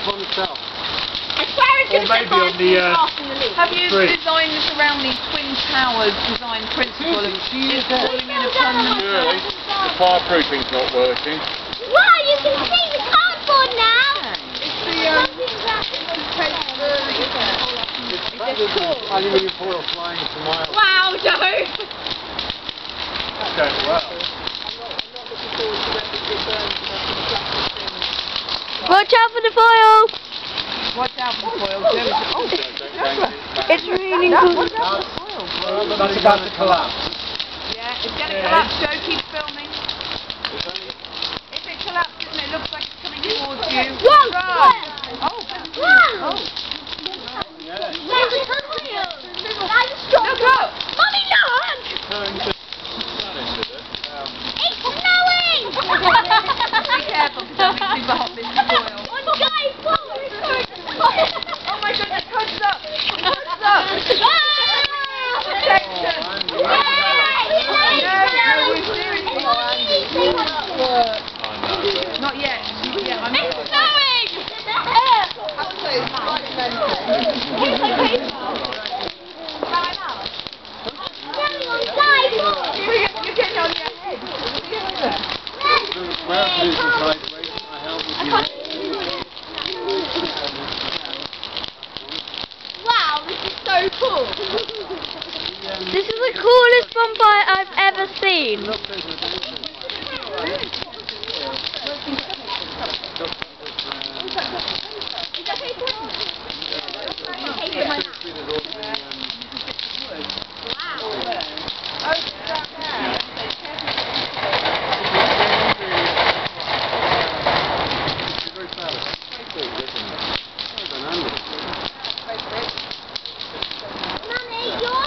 on the shelf. Or maybe on the have you designed this around the Twin Towers design principle of falling in a permanent really? The fireproofing's not working. Wow, you can see the cardboard now! Aluminium foil flying for miles. Wow, Joe! That's going well. Watch out for the foil! Watch out for the foil, Joe. It's raining. Watch out for the foil. That's about to collapse. Yeah, it's going to collapse, Joe. Keep filming. If it collapses and it looks like it's coming towards you, run! Oh, oh. Look up! Mommy, look! It's snowing! Be careful, because don't be super hot this foil. Oh my goodness, coast up! Coast up! Protection! Not yet. I'm It's snowing! You're getting on your head. Wow, this is so cool. This is the coolest bonfire I've ever seen.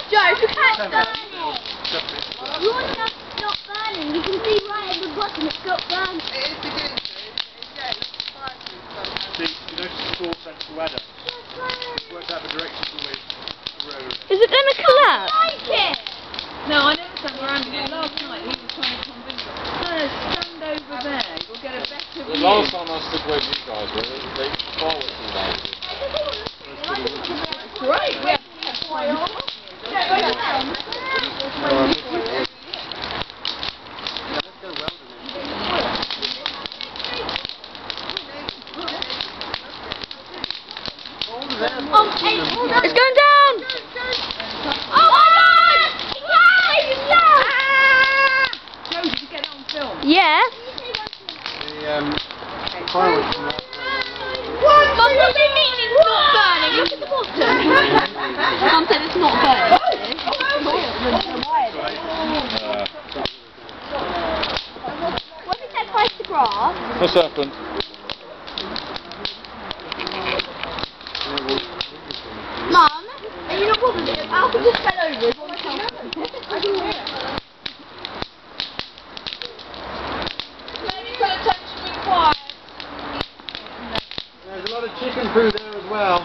Joe, you can't burn it. Your stuff's not burning. You can see right at the bottom it's not burning. It is beginning to. See, you notice the 4 central ladder? Works out the directions of the road. Is it going to collapse? No, I noticed that around it last night. He was trying to convince us. No, stand over there. You'll get a better view. The last time I stood where you guys were, they fireworks all down. Great. We have foil. It's going down! Oh my God! Joe, did you get that on film? Yeah. The fireworks from last Mum, what do you mean it's not burning? Look at the bottom. Mum said it's not burning. What if that tries to grass? What's happened? Mum, are you not bothered? Alfie just fell over. I can hear it. There's a lot of chicken poo there as well.